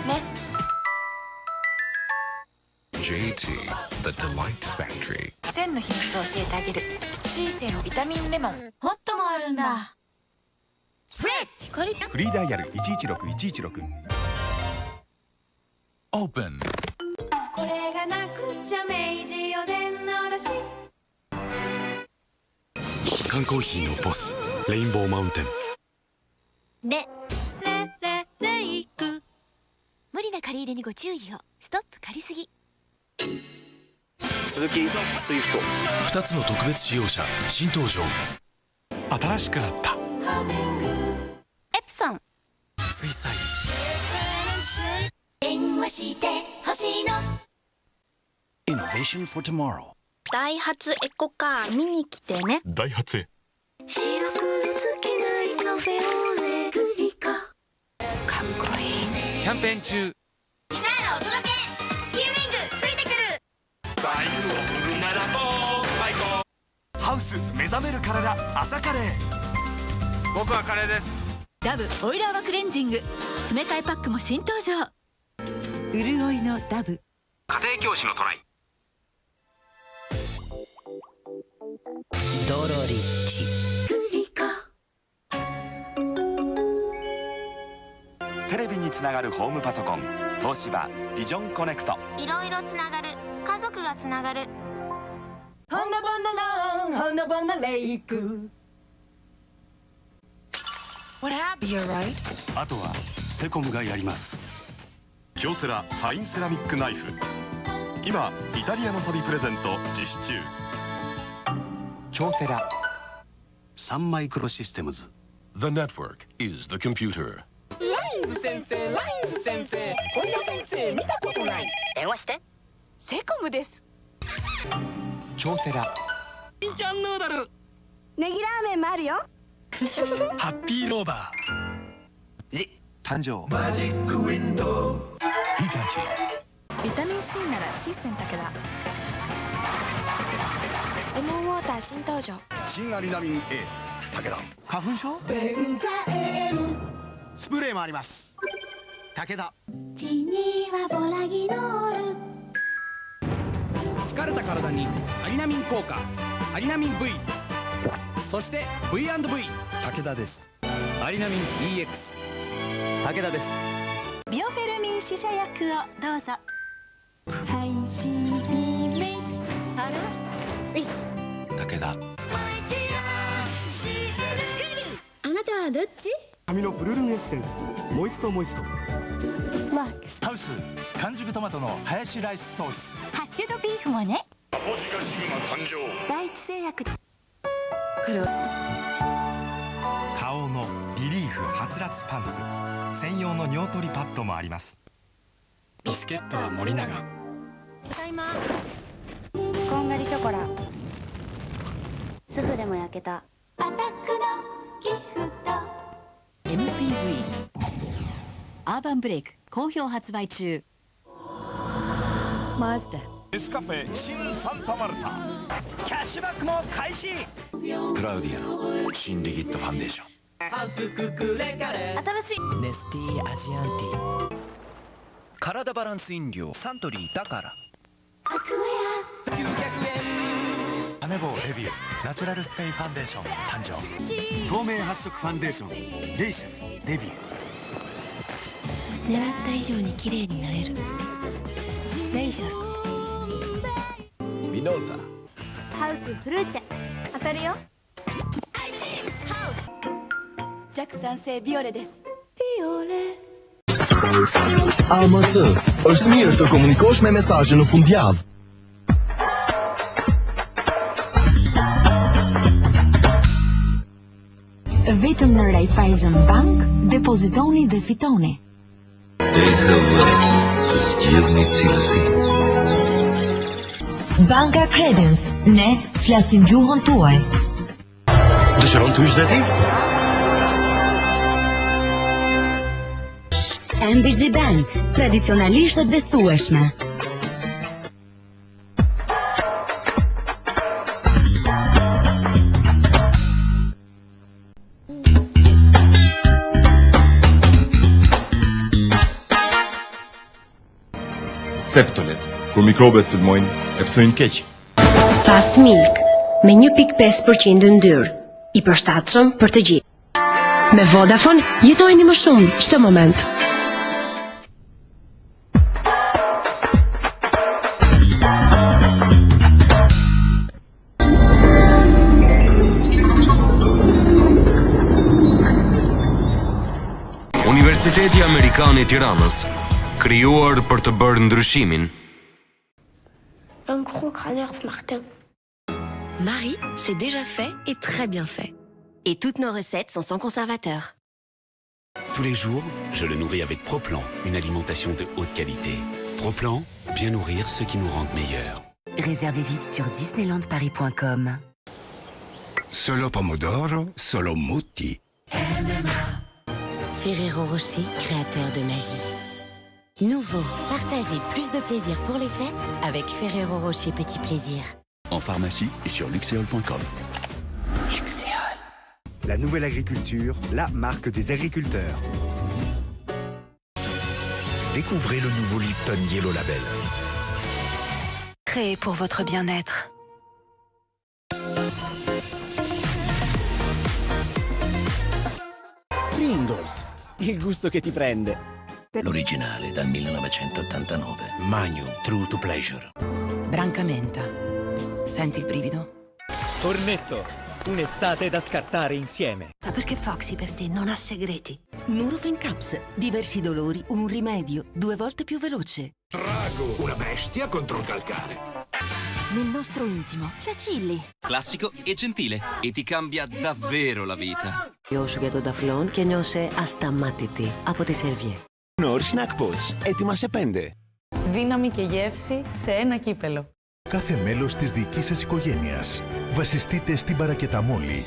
ね。 JT The Delight Factory。 線の秘密を教えてあげる。 C 線ビタミンレモン。ホットもあるんだ。フリーダイヤル116116。 Open。 これがなくちゃ明治おでんのだし。缶コーヒーのボスレインボーマウンテン。レイク。無理な借り入れにご注意を。ストップ借りすぎ。鈴木スイフト2つの特別使用車新登場。新しくなったエプソン。水彩。電話してほしいの。 Innovation for tomorrow。 ダイハツエコカー見に来てね。ダイハツへ。白黒つけないカフェオレグリカ。かっこいい。キャンペーン中。ミサイルお届け。地球ウィングついてくる。バイクを振るならバイク。ハウス目覚める体朝カレー。僕はカレーです。ダブオイラーワクレンジング詰め替えパックも新登場。潤いのダブ。家庭教師のトライ。ドロリッチ。グリカ。テレビにつながるホームパソコン東芝ビジョンコネクト。いろいろつながる。家族がつながる。ほのぼのロンほのぼのレイク。あとはセコムがやります。京セラファインセラミックナイフ。今イタリアの旅プレゼント実施中。京セラサンマイクロシステムズ。 The network is the computer。 ラインズ先生、ラインズ先生、こんな先生見たことない。電話して。セコムです。京セラピンちゃんヌードル。ネギラーメンもあるよ。ハッピーローバー。誕生。マジックウィンドウ。ヒタチ。ビタミン C なら C 選択だ。レモンウォーター新登場。新アリナミン A。武田。花粉症？スプレーもあります。武田。血にはボラギノール。疲れた体にアリナミン効果、アリナミン V、 そして V&V。 武田です。アリナミン EX。 武田です。ビオフェルミン試写薬をどうぞ。はい、シービーメイあらウィス。武田。あなたはどっち？髪のプルルンエッセンスモイストモイスト。マックス。ハウス完熟トマトのハヤシライスソース。ハッシュドビーフもね。ポジカシグマ誕生。第一製薬。顔のリリーフはつらつパンツ専用の尿取りパッドもあります。ビスケットは森永。ただいま。こんがりショコラ。スフでも焼けた。アタックのギフト。 MPV アーバンブレイク好評発売中。マズダ。ネスカフェ新サンタマルタ。キャッシュバックも開始。クラウディアの新リキッドファンデーション。ハウスククレカレー。新しい。ネスティアジアンティ。体バランス飲料サントリーだから。アクエ900円。アメボレビューナチュラルステイファンデーション誕生。透明発色ファンデーションレイシャスレビュー。ア。狙った以上に綺麗になれる。レイシャス。ミノータ。ハウスフルーチェ当たるよ。弱酸性ビオレです。ビオレ。 AMT është mirë të komunikosh me mesazhe në fundjavë. Vetëm në Raiffeisen Bank depozitoni dhe fitoni. Zgjidhni cilësi. Banka Credence, ne flasim gjuhën tuaj. Dëshiron të hysh dhe ti? MBG Bank, tradicionalisht të besueshme. Septolet, kur mikrobet sulmojnë e fsojnë keq. Fast Milk me 1.5% yndyrë, i përshtatshëm për të gjithë. Me Vodafone jetojeni më shumë çdo moment. Universiteti Amerikan i Tiranës, krijuar për të bërë ndryshimin. Un gros crâneur ce matin. Marie, c'est déjà fait et très bien fait. Et toutes nos recettes sont sans conservateur. Tous les jours, je le nourris avec Proplan, une alimentation de haute qualité. Proplan, bien nourrir ceux qui nous rendent meilleurs. Réservez vite sur disneylandparis.com. Solo pomodoro, solo mutti. Ferrero Rocher, créateur de magie. Nouveau, partagez plus de plaisir pour les fêtes avec Ferrero Rocher Petit Plaisir. En pharmacie et sur luxeol.com. Luxeol. La nouvelle agriculture, la marque des agriculteurs. Découvrez le nouveau Lipton Yellow Label. Créé pour votre bien-être. Pringles, il gusto che ti prende. L'originale dal 1989. Magnum True to Pleasure. Brancamenta. Senti il brivido? Cornetto, un'estate da scartare insieme. Sa perché Foxy per te non ha segreti? Nurofen Caps, diversi dolori, un rimedio, 2 volte più veloce. Drago, una bestia contro il calcare. Nel nostro intimo c'è Chilli. Classico e gentile, e ti cambia davvero la vita. Όσο για τον ταφλόν και νιώσε ασταμάτητη από τη Σερβιέ. Nor Snack Pods, έτοιμα σε 5. Δύναμη και γεύση σε ένα κύπελο. Κάθε μέλος της δικής σας οικογένειας. Βασιστείτε στην παρακεταμόλη.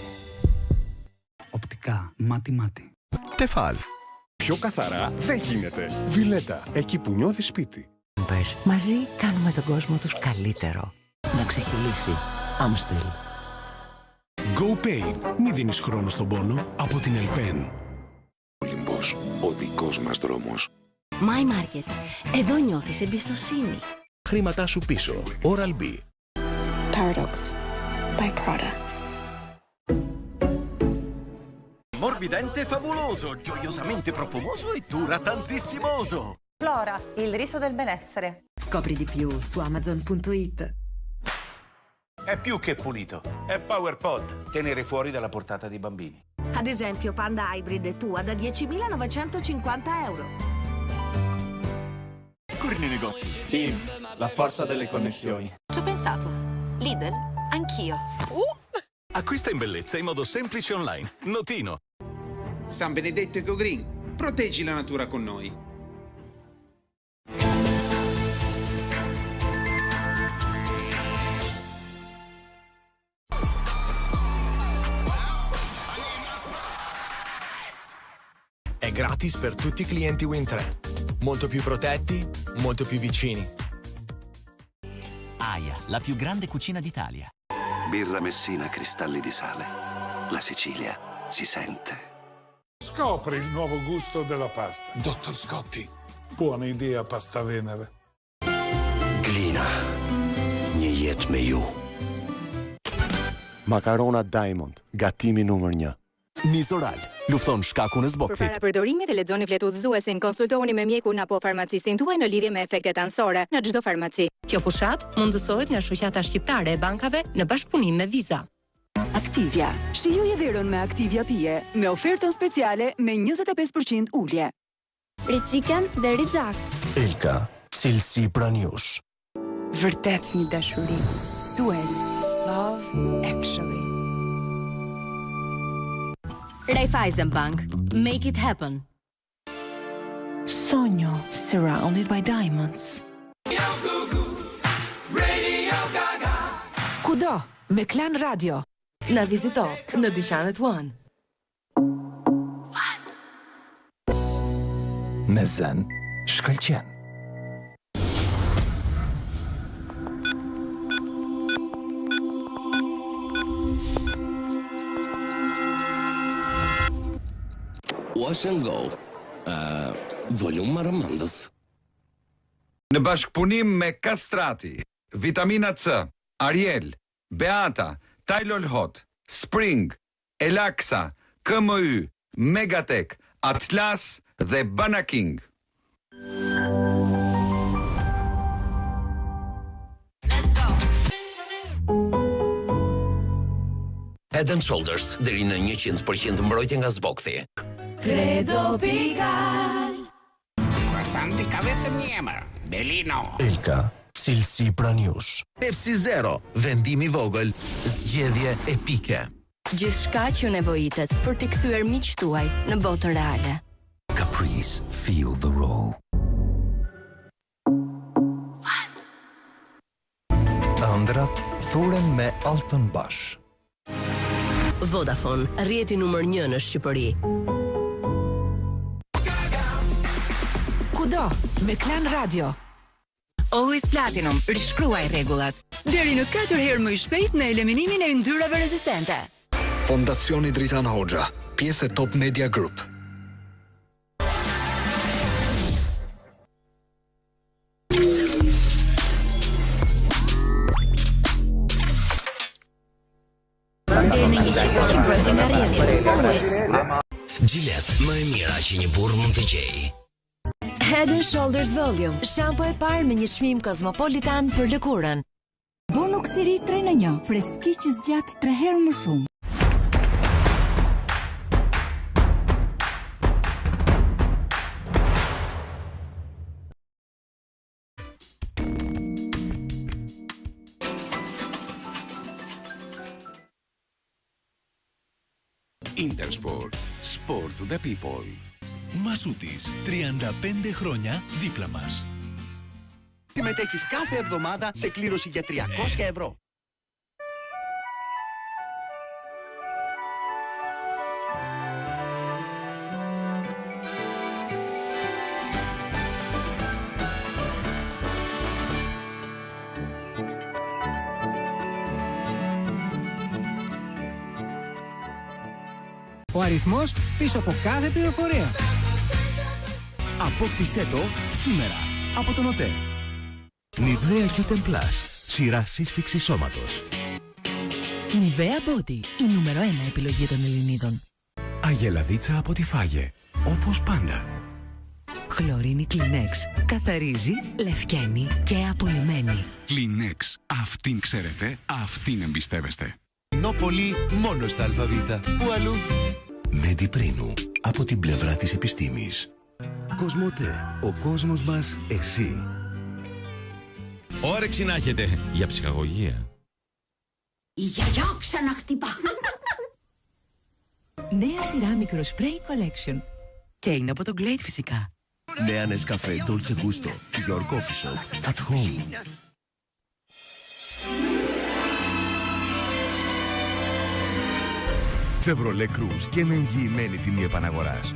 Οπτικά, μάτι-μάτι. Τεφάλ. Πιο καθαρά δεν γίνεται. Βιλέτα, εκεί που νιώθεις σπίτι. Μαζί κάνουμε τον κόσμο τους καλύτερο. Να ξεχυλήσει. Άμστελ. Go Pain. Μη δίνεις χρόνο στον πόνο από την Ελπέν. Ολυμπός, ο δικός μας δρόμος. My Market. Εδώ νιώθεις εμπιστοσύνη. Χρήματά σου πίσω. Oral-B. Paradox by Prada. Morbidente e favoloso, gioiosamente profumoso e dura tantissimoso. Flora, il riso del benessere. Scopri di più su amazon.it. È più che pulito, è PowerPod. Tenere fuori dalla portata dei bambini. Ad esempio, Panda Hybrid tua da 10.950 euro. Corri nei negozi. Sì, la forza delle connessioni. Ci ho pensato. Lidl? Anch'io. Acquista in bellezza in modo semplice online. Notino. San Benedetto EcoGreen, proteggi la natura con noi. È gratis per tutti i clienti Win 3. Molto più protetti, molto più vicini. Aia, la più grande cucina d'Italia. Birra Messina cristalli di sale. La Sicilia si sente. Scopri il nuovo gusto della pasta. Dottor Scotti. Buona idea pasta Venere. Glina. Nie jet me ju. Makarona Diamond, gatimi numër 1. Nizoral, lufton shkakun e Për zboksit. para përdorimit e lexoni fletudhëzuesin, konsultohuni me mjekun apo farmacistin tuaj në lidhje me efektet anësore në çdo farmaci. Kjo fushat mundësohet nga shoqata shqiptare e bankave në bashkëpunim me Visa. Activia. Shijoje verën me Activia pije, me ofertën speciale me 25% ulje. Richiken dhe Rizak. Elka, cilësi pranë jush. Vërtet një dashuri. Duel. Love actually. Raiffeisenbank. Make it happen. Sonjo surrounded by diamonds. Kudo me Klan Radio. Na vizito në dyqanet One. Me zen, shkëlqen. Wash and go. Volume marrëmendës. Në bashkëpunim me Castrati, Vitamina C, Ariel, Beata, Tylol Hot, Spring, Elaxa, KMY, Megatek, Atlas dhe Banaking. Head and Shoulders, deri në 100% mbrojtje nga zbokthi. Credo Pical. Croissant ka vetëm një emër, Belino. Elka, cilësi pranë jush. Pepsi Zero, vendim i vogël, zgjedhje epike. Gjithçka që nevojitet për t'i kthyer miqtë tuaj në botën reale. Caprice, feel the roll. Ëndrat thuren me Alton Bash. Vodafone, rrjeti numër 1 në Shqipëri. Kudo, me Klan Radio. Always Platinum, rishkruaj rregullat. Deri në 4 herë më i shpejt në eliminimin e yndyrave rezistente. Fondacioni Dritan Hoxha, pjesë e Top Media Group. Gillette, më e mira që një burr mund të gjejë. Head and Shoulders Volume, shampo e parë me një çmim kozmopolitan për lëkurën. Bonoxiri 3 në 1, freski që zgjat 3 herë më shumë. Intersport, sport to the people. Μασούτης, 35 χρόνια δίπλα μας. Συμμετέχεις κάθε εβδομάδα σε κλήρωση για 300 ευρώ. Ο αριθμός πίσω από κάθε πληροφορία. Απόκτησέ το σήμερα από τον ΟΤΕ. Nivea Cuten Plus, σειρά σύσφυξης σώματος. Nivea Body, η νούμερο 1 επιλογή των Ελληνίδων. Αγελαδίτσα από τη Φάγε, όπως πάντα. Χλωρίνη Kleenex, καθαρίζει, λευκαίνει και απολυμμένη. Kleenex, αυτήν ξέρετε, αυτήν εμπιστεύεστε. Νόπολη μόνο στα ΑΒ. Πού αλλού? Μεντιπρίνου, από την πλευρά της επιστήμης. Κοσμοτέ, ο κόσμος μας, εσύ. Όρεξη να έχετε για ψυχαγωγία. Η γιαγιά ξαναχτυπά. Νέα σειρά μικροσπρέι collection. Και είναι από το Glade φυσικά. Νέα Νεσκαφέ Dolce Gusto, your coffee shop, at home. Chevrolet Cruze και με εγγυημένη τιμή επαναγοράς.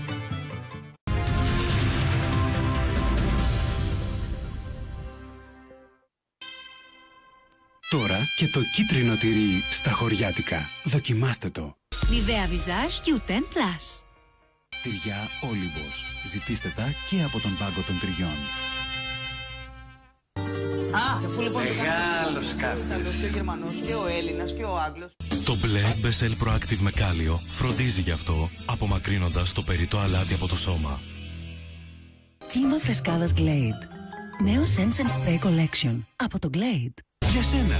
Τώρα και το κίτρινο τυρί στα χωριάτικα. Δοκιμάστε το. Nivea Visage Cuten Plus. Τυριά Όλυμπος. Ζητήστε τα και από τον πάγκο των τυριών. Μεγάλος καφές. Και ο Γερμανός και ο Έλληνας και ο Άγγλος. Το μπλε Bessel Proactive με κάλιο φροντίζει γι' αυτό, απομακρύνοντας το περιττό αλάτι από το σώμα. Κύμα φρεσκάδας Glade. Νέο Sense and Spray Collection. Από το Glade. Για σένα.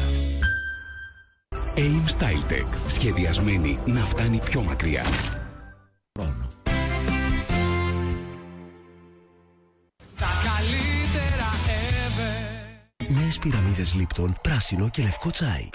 AIM Style Tech. Σχεδιασμένη να φτάνει πιο μακριά. Τα καλύτερα ever. Νέες πυραμίδες Lipton, πράσινο και λευκό τσάι.